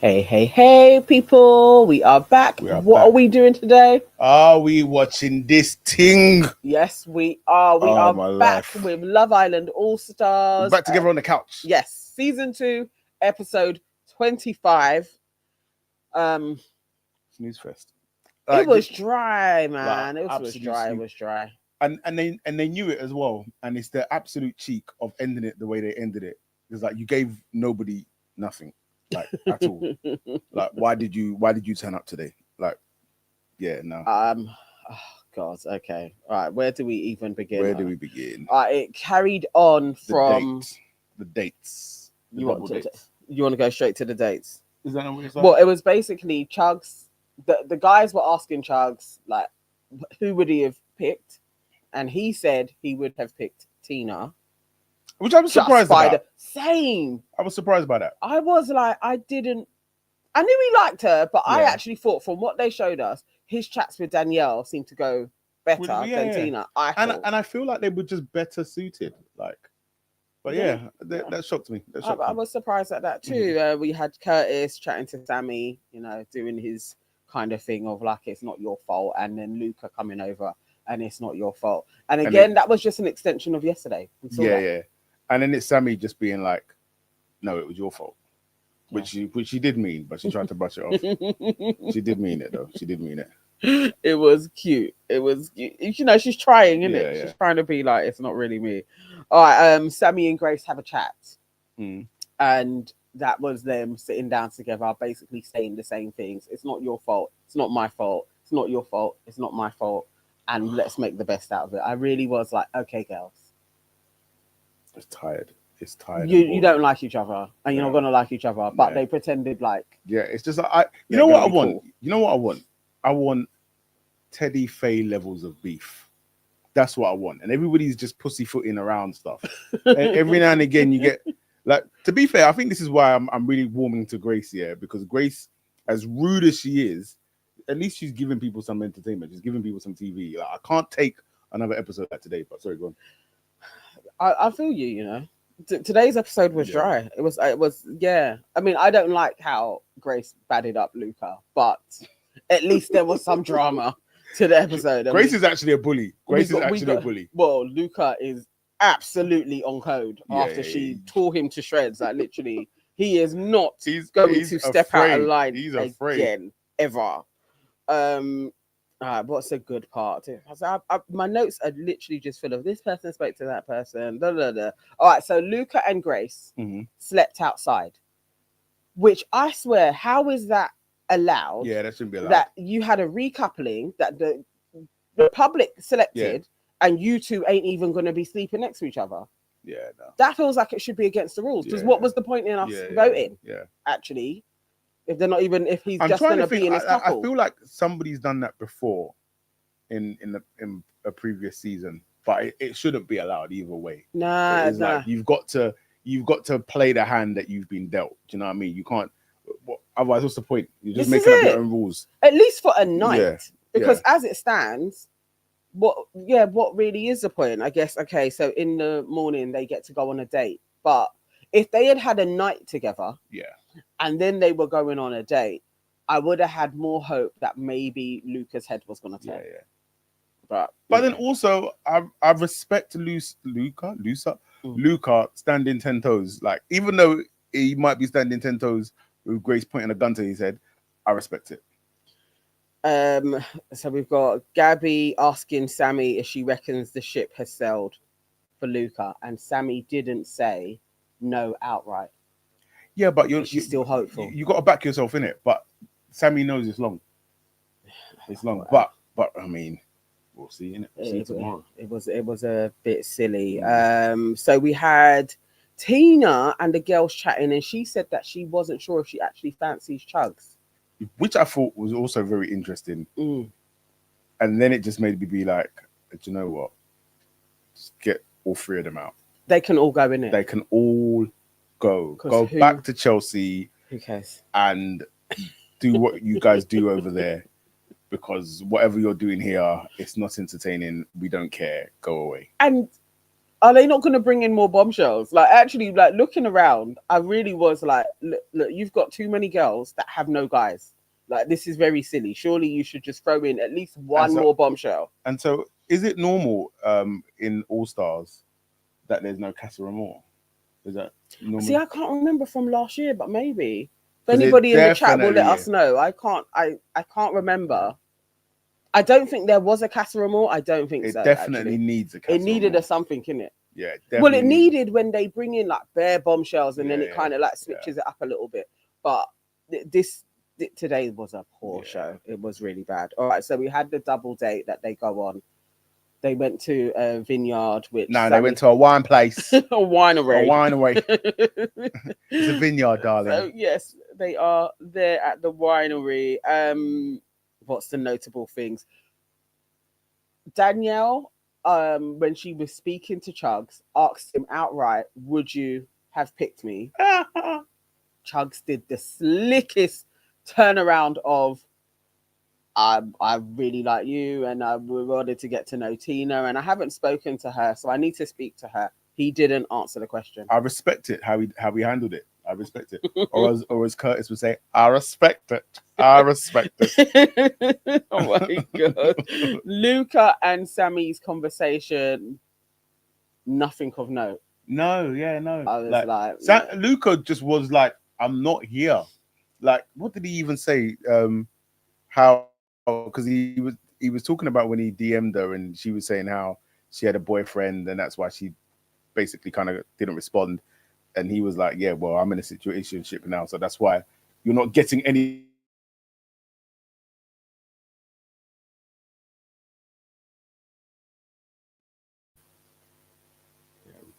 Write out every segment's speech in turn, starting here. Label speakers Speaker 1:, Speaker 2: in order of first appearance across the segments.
Speaker 1: Hey, people. We are back. What are we doing today?
Speaker 2: Are we watching this thing?
Speaker 1: Yes, we are. We are back
Speaker 2: life.
Speaker 1: with Love Island Allstars.
Speaker 2: Back together on the couch.
Speaker 1: Yes, season 2, episode 25.
Speaker 2: Snooze fest.
Speaker 1: It was dry, man. It was dry.
Speaker 2: And they knew it as well. And it's the absolute cheek of ending it the way they ended it. It's like you gave nobody nothing. Like at all. Like why did you turn up today? Like, yeah, no.
Speaker 1: Oh God, okay. All right, where do we even begin? It carried on from
Speaker 2: the dates.
Speaker 1: You want to go straight to the dates?
Speaker 2: Is that what it's like?
Speaker 1: Well, it was basically Chugs. The guys were asking Chugs like who would he have picked, and he said he would have picked Tina.
Speaker 2: Which I was surprised about.
Speaker 1: Same.
Speaker 2: I was surprised by that.
Speaker 1: I was like, I knew he liked her, but I actually thought from what they showed us, his chats with Danielle seemed to go better than Tina.
Speaker 2: And I feel like they were just better suited. Like, but that shocked me.
Speaker 1: I was surprised at that too. Mm-hmm. We had Curtis chatting to Sammy, doing his kind of thing of like, it's not your fault. And then Luca coming over and it's not your fault. And again, that was just an extension of yesterday.
Speaker 2: Yeah. And then it's Sammy just being like, no, it was your fault. Which she did mean, but she tried to brush it off. She did mean it, though. She did mean it.
Speaker 1: It was cute. She's trying, isn't it? She's trying to be like, it's not really me. All right, Sammy and Grace have a chat. And that was them sitting down together, basically saying the same things. It's not your fault. It's not my fault. It's not your fault. It's not my fault. And let's make the best out of it. I really was like, okay, girls.
Speaker 2: It's tired.
Speaker 1: You don't like each other, and you're not gonna like each other. But they pretended like.
Speaker 2: Yeah, it's just like You know what I want? Cool. You know what I want? I want Teddy Faye levels of beef. That's what I want. And everybody's just pussyfooting around stuff. And every now and again, you get like. To be fair, I think this is why I'm really warming to Grace here, because Grace, as rude as she is, at least she's giving people some entertainment. She's giving people some TV. Like, I can't take another episode like today. But sorry, go on.
Speaker 1: I feel you. Today's episode was dry. It was. I mean, I don't like how Grace batted up Luca, but at least there was some drama to the episode.
Speaker 2: Grace is actually a bully. A bully.
Speaker 1: Well, Luca is absolutely on code after she tore him to shreds. Like literally, he is not going to step out of line again ever. What's a good part? My notes are literally just full of this person spoke to that person. Blah, blah, blah. All right, so Luca and Grace slept outside, which I swear, how is that allowed?
Speaker 2: Yeah, that shouldn't be allowed.
Speaker 1: That you had a recoupling that the public selected, and you two ain't even going to be sleeping next to each other.
Speaker 2: Yeah, no.
Speaker 1: That feels like it should be against the rules. Because what was the point in us voting?
Speaker 2: Yeah,
Speaker 1: actually. If they're not even, if he's just going to be in his couple.
Speaker 2: I feel like somebody's done that before in a previous season, but it shouldn't be allowed either way.
Speaker 1: Nah.
Speaker 2: Like you've got to play the hand that you've been dealt. Do you know what I mean? You can't. Otherwise, what's the point? You're just making up your own rules.
Speaker 1: At least for a night, because as it stands, what really is the point? I guess. Okay, so in the morning they get to go on a date, but if they had a night together, and then they were going on a date, I would have had more hope that maybe Luca's head was going to turn. But
Speaker 2: then also, I respect Luca standing 10 toes. Like, even though he might be standing 10 toes with Grace pointing a gun to his head, I respect it.
Speaker 1: So we've got Gabby asking Sammy if she reckons the ship has sailed for Luca, and Sammy didn't say no outright.
Speaker 2: Yeah, but
Speaker 1: she's still hopeful.
Speaker 2: You got to back yourself in it. But Sammy knows it's long. It's long. But I mean, we'll see. See tomorrow.
Speaker 1: It was a bit silly. So we had Tina and the girls chatting, and she said that she wasn't sure if she actually fancies Chugs,
Speaker 2: which I thought was also very interesting. And then it just made me be like, do you know what? Just get all three of them out.
Speaker 1: They can all go in it.
Speaker 2: They can all go back to Chelsea.
Speaker 1: Who cares?
Speaker 2: And do what you guys do over there, because whatever you're doing here, it's not entertaining. We don't care. Go away.
Speaker 1: And are they not going to bring in more bombshells? Like, actually, like looking around, I really was like, look, you've got too many girls that have no guys. Like, this is very silly. Surely you should just throw in at least one more bombshell.
Speaker 2: And so, is it normal in All Stars that there's no Casa Amor? Is that normal?
Speaker 1: See, I can't remember from last year, but maybe if anybody in the chat will let us know. I can't remember. I don't think there was a Casa Amor. I don't think so.
Speaker 2: It definitely needs a Casa Amor.
Speaker 1: It needed a something in it.
Speaker 2: Yeah.
Speaker 1: Well, it needed when they bring in like bare bombshells and then it kind of like switches it up a little bit. But today was a poor show. It was really bad. All right, so we had the double date that they go on. They went to a vineyard, which
Speaker 2: they went to a wine place,
Speaker 1: a winery.
Speaker 2: A winery. It's a vineyard, darling.
Speaker 1: So yes, they are there at the winery. What's the notable things? Danielle, when she was speaking to Chugs, asked him outright, "Would you have picked me?" Chugs did the slickest turnaround of, I really like you, and we wanted to get to know Tina, and I haven't spoken to her, so I need to speak to her. He didn't answer the question.
Speaker 2: I respect it how he handled it. I respect it. or as Curtis would say, I respect it. I respect it.
Speaker 1: Oh my god. Luca and Sammy's conversation, nothing of note.
Speaker 2: No.
Speaker 1: I was like
Speaker 2: Luca just was like, I'm not here. Like, what did he even say? How, because he was talking about when he DM'd her and she was saying how she had a boyfriend and that's why she basically kind of didn't respond. And he was like, yeah, well, I'm in a situationship now, so that's why you're not getting any.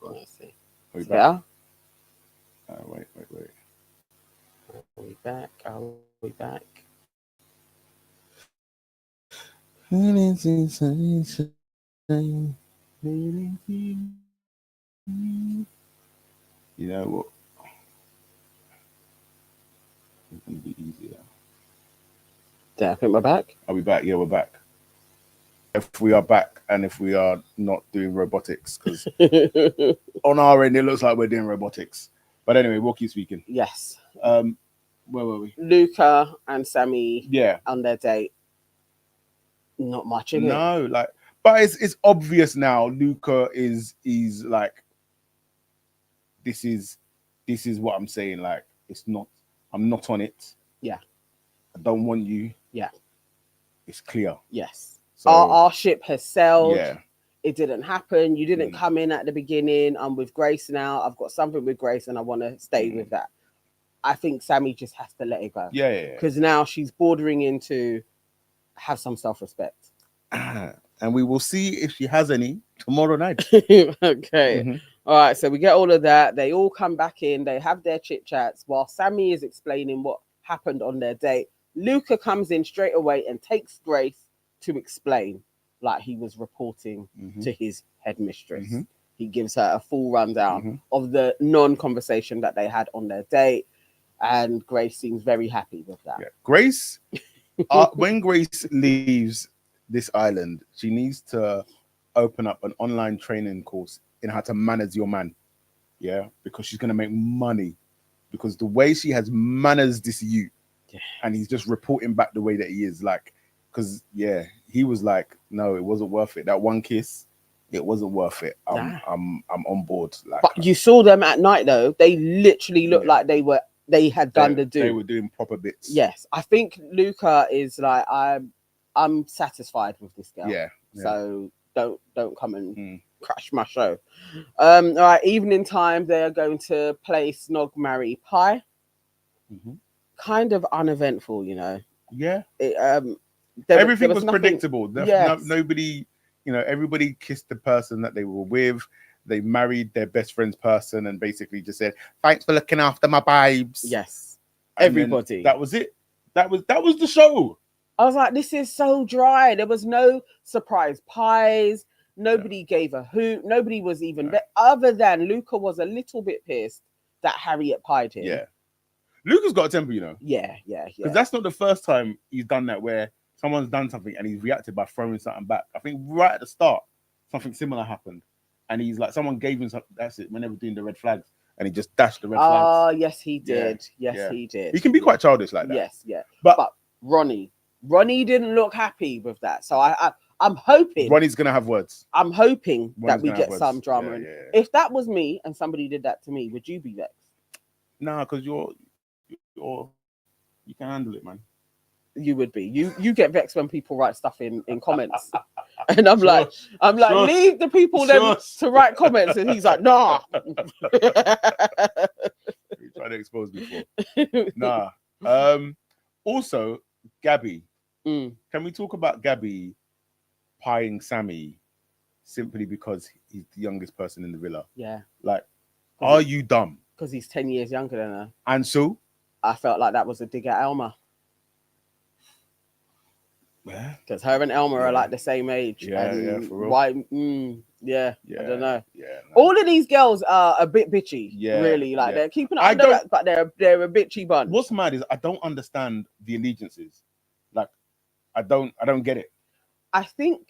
Speaker 1: Let's see.
Speaker 2: Are we back? Wait.
Speaker 1: Are we back? Are we back?
Speaker 2: You know what? It's gonna be easier.
Speaker 1: Yeah, I think we're back.
Speaker 2: Are we back? Yeah, we're back. If we are back and if we are not doing robotics, because on our end it looks like we're doing robotics. But anyway, we'll keep speaking.
Speaker 1: Yes.
Speaker 2: Where were we?
Speaker 1: Luca and Sammy.
Speaker 2: Yeah.
Speaker 1: On their date. Not much in it.
Speaker 2: No, like, but it's obvious now. Luca is like, this is what I'm saying. Like, I'm not on it.
Speaker 1: Yeah.
Speaker 2: I don't want you.
Speaker 1: Yeah.
Speaker 2: It's clear.
Speaker 1: Yes. So, our ship has sailed.
Speaker 2: Yeah.
Speaker 1: It didn't happen. You didn't come in at the beginning. I'm with Grace now. I've got something with Grace and I want to stay with that. I think Sammy just has to let it go.
Speaker 2: Yeah.
Speaker 1: Because now she's bordering into have some self-respect.
Speaker 2: And we will see if she has any tomorrow night.
Speaker 1: Okay. Mm-hmm. All right. So we get all of that. They all come back in. They have their chit chats while Sammy is explaining what happened on their date. Luca comes in straight away and takes Grace to explain, like he was reporting to his headmistress. He gives her a full rundown of the non-conversation that they had on their date. And Grace seems very happy with that.
Speaker 2: Yeah. Grace, when Grace leaves this island, she needs to open up an online training course in how to manage your man. Yeah, because she's going to make money. Because the way she has managed this youth, and he's just reporting back the way that he is, like, because he was like, no, it wasn't worth it. That one kiss, it wasn't worth it. I'm on board. Like,
Speaker 1: but you saw them at night though. They literally looked like they had done the do.
Speaker 2: They were doing proper bits.
Speaker 1: Yes, I think Luca is like, I'm satisfied with this girl.
Speaker 2: Yeah.
Speaker 1: So don't come and crash my show. All right, evening time. They are going to play SNOG, Marry, Pie. Kind of uneventful, you know.
Speaker 2: Yeah.
Speaker 1: Everything
Speaker 2: was predictable. Nobody, everybody kissed the person that they were with. They married their best friend's person and basically just said, "Thanks for looking after my babes."
Speaker 1: Yes. And everybody.
Speaker 2: That was it. That was the show.
Speaker 1: I was like, this is so dry. There was no surprise pies. Nobody gave a hoot. Nobody was even there. Other than Luca was a little bit pissed that Harriet pied him.
Speaker 2: Yeah. Luca's got a temper, you know.
Speaker 1: Yeah.
Speaker 2: Because that's not the first time he's done that, where someone's done something and he's reacted by throwing something back. I think right at the start, something similar happened. and he's like, someone gave him some. That's it. When they were doing the red flags, and he just dashed the red flags.
Speaker 1: Oh, yes, he did. He did.
Speaker 2: He can be quite childish like that.
Speaker 1: Yes, but Ronnie didn't look happy with that. So I'm hoping
Speaker 2: Ronnie's gonna have words.
Speaker 1: I'm hoping that we get some drama. If that was me and somebody did that to me, would you be vexed?
Speaker 2: Nah, because you can handle it, man.
Speaker 1: You would be. You get vexed when people write stuff in comments, and I'm like, leave the people them to write comments, and he's like, nah.
Speaker 2: He tried to expose me for. Nah. Also, Gabby. Can we talk about Gabby pieing Sammy simply because he's the youngest person in the villa?
Speaker 1: Yeah.
Speaker 2: Like, are you dumb?
Speaker 1: Because he's 10 years younger than her.
Speaker 2: And so?
Speaker 1: I felt like that was a dig at Elma.
Speaker 2: Yeah.
Speaker 1: Because her and Elma are like the same age.
Speaker 2: Yeah, for real.
Speaker 1: Why? I don't know.
Speaker 2: Yeah. No.
Speaker 1: All of these girls are a bit bitchy. Yeah. Really, like they're keeping up under it, but they're a bitchy bunch.
Speaker 2: What's mad is I don't understand the allegiances. Like, I don't get it.
Speaker 1: I think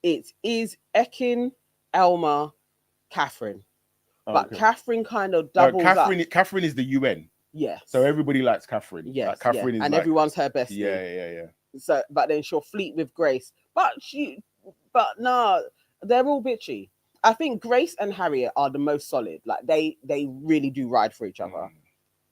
Speaker 1: it is Ekin, Elma, Catherine. But Catherine kind of doubles up.
Speaker 2: Catherine is the UN.
Speaker 1: Yes.
Speaker 2: So everybody likes Catherine.
Speaker 1: Yes.
Speaker 2: Like, Catherine is
Speaker 1: and
Speaker 2: like,
Speaker 1: everyone's her bestie.
Speaker 2: Yeah.
Speaker 1: So, but then she'll fleet with Grace. But no, they're all bitchy. I think Grace and Harriet are the most solid. Like they really do ride for each other.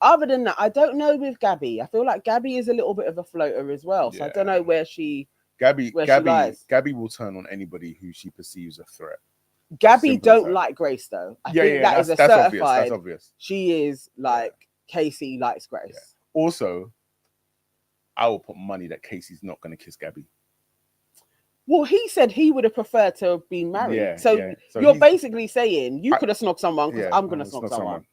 Speaker 1: Other than that, I don't know with Gabby. I feel like Gabby is a little bit of a floater as well. So I don't know where she. Gabby
Speaker 2: will turn on anybody who she perceives a threat.
Speaker 1: Gabby don't like Grace though. I think that is a certified.
Speaker 2: Obvious. That's obvious.
Speaker 1: She is like Casey likes Grace.
Speaker 2: Yeah. Also, I will put money that Casey's not going to kiss Gabby.
Speaker 1: Well, he said he would have preferred to have been married. So you're basically saying you could have snogged someone because I'm going to snog someone.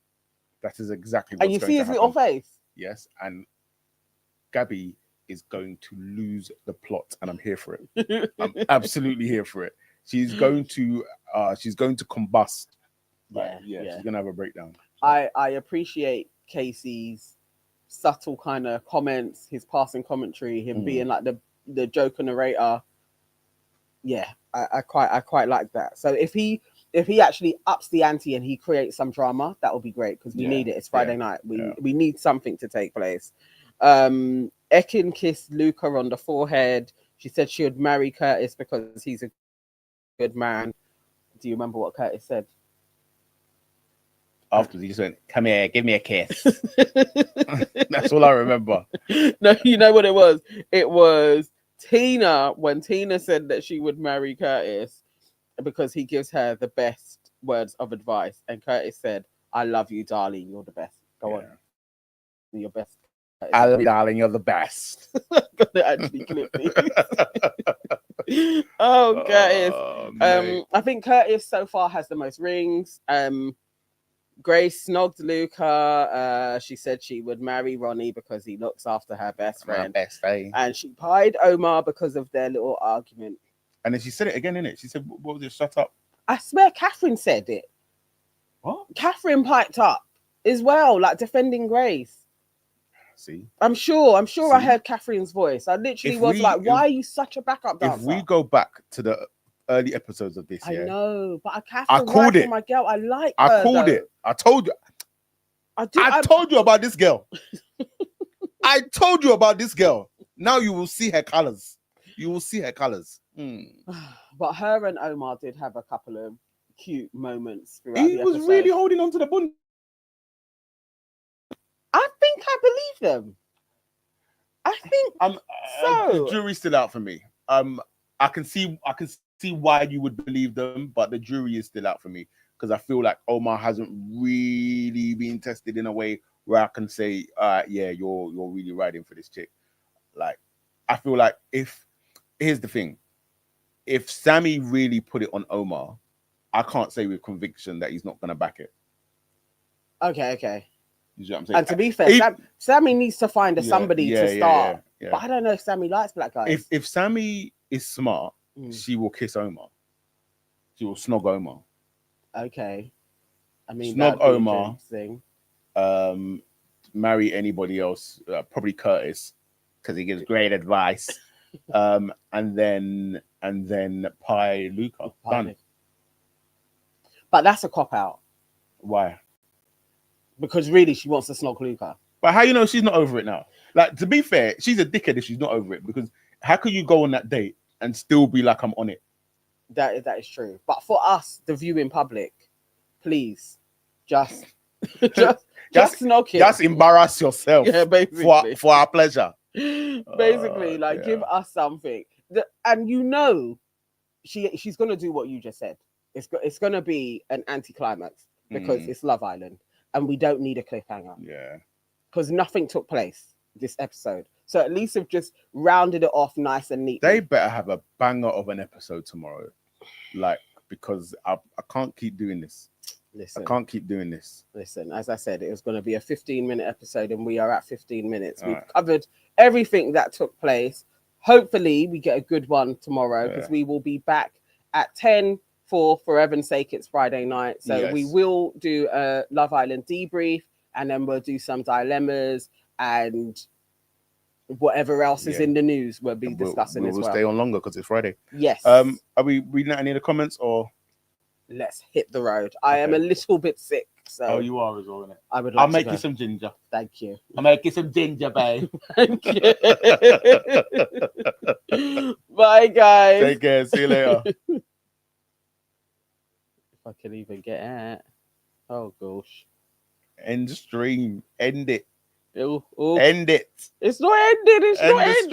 Speaker 2: That is exactly what's
Speaker 1: and you see his little face.
Speaker 2: Yes, and Gabby is going to lose the plot, and I'm here for it. I'm absolutely here for it. She's going to combust. She's gonna have a breakdown.
Speaker 1: I appreciate Casey's subtle kind of comments, his passing commentary, him being like the Joker narrator. Yeah, I quite like that. So if he actually ups the ante and he creates some drama, that would be great because we need it. It's Friday night. We need something to take place. Ekin kissed Luca on the forehead. She said she would marry Curtis because he's a good man. Do you remember what Curtis said?
Speaker 2: Afterwards, he just went, "Come here, give me a kiss." That's all I remember.
Speaker 1: No, you know what it was? It was Tina, when Tina said that she would marry Curtis because he gives her the best words of advice. And Curtis said, "I love you, darling. You're the best. Go on. You're best.
Speaker 2: I love you, darling. You're the best."
Speaker 1: I'm gonna actually clip this. Oh, Curtis. I think Curtis so far has the most rings. Grace snogged Luca. She said she would marry Ronnie because he looks after her best friend. And she pied Omar because of their little argument.
Speaker 2: And then she said it again, innit? She said, "What was it? Shut up."
Speaker 1: I swear Catherine said it.
Speaker 2: What?
Speaker 1: Catherine piped up as well, like defending Grace.
Speaker 2: See?
Speaker 1: I'm sure I heard Catherine's voice. I literally why are you such a backup dancer?
Speaker 2: If we go back to the early episodes of this,
Speaker 1: I know, but
Speaker 2: I called it.
Speaker 1: My girl, I like
Speaker 2: her.
Speaker 1: I
Speaker 2: called it. I told you. I told you about this girl. I told you about this girl. Now you will see her colors. You will see her colors.
Speaker 1: But her and Omar did have a couple of cute moments throughout
Speaker 2: the episode. He was really holding on to the bun.
Speaker 1: I think I believe them. I think so.
Speaker 2: The jury's still out for me. I can see why you would believe them, but the jury is still out for me because I feel like Omar hasn't really been tested in a way where I can say, you're really riding for this chick. Like, I feel like here's the thing, if Sammy really put it on Omar, I can't say with conviction that he's not gonna back it.
Speaker 1: Okay.
Speaker 2: You know what I'm saying?
Speaker 1: And to be fair, Sammy needs to find somebody to start. Yeah. But I don't know if Sammy likes black guys.
Speaker 2: If Sammy is smart, she will kiss Omar. She will snog Omar.
Speaker 1: Okay. I mean,
Speaker 2: snog Omar. Marry anybody else, probably Curtis, because he gives great advice. And then and then Pi Luca. Done.
Speaker 1: But that's a cop out.
Speaker 2: Why?
Speaker 1: Because really, she wants to snog Luca.
Speaker 2: But how you know she's not over it now? Like, to be fair, she's a dickhead if she's not over it. Because how could you go on that date and still be like, I'm on it?
Speaker 1: That is true. But for us, the viewing public, please, just snog him.
Speaker 2: Just embarrass yourself.
Speaker 1: Yeah, basically.
Speaker 2: For our pleasure.
Speaker 1: Basically, give us something. And you know, she's gonna do what you just said. It's gonna be an anticlimax because it's Love Island, and we don't need a cliffhanger.
Speaker 2: Yeah.
Speaker 1: Because nothing took place this episode. So at least have just rounded it off nice and neat.
Speaker 2: They better have a banger of an episode tomorrow. Like, because I can't keep doing this. Listen, I can't keep doing this.
Speaker 1: Listen, as I said, it was going to be a 15-minute episode, and we are at 15 minutes. We've covered everything that took place. Hopefully, we get a good one tomorrow, because we will be back at 10 for heaven's sake, it's Friday night. So we will do a Love Island debrief, and then we'll do some dilemmas and whatever else is in the news we'll be discussing as well.
Speaker 2: We'll stay on longer because it's Friday.
Speaker 1: Yes.
Speaker 2: Are we reading out any of the comments, or
Speaker 1: let's hit the road? I am a little bit sick, so
Speaker 2: you are as well, innit?
Speaker 1: I would.
Speaker 2: I'll make you some ginger.
Speaker 1: Thank you.
Speaker 2: I'll make you some ginger, babe.
Speaker 1: Thank you. Bye, guys.
Speaker 2: Take care. See you later.
Speaker 1: If I can even get at. Oh gosh.
Speaker 2: End stream. End it.
Speaker 1: End
Speaker 2: it.
Speaker 1: It's not ended. It's not ended.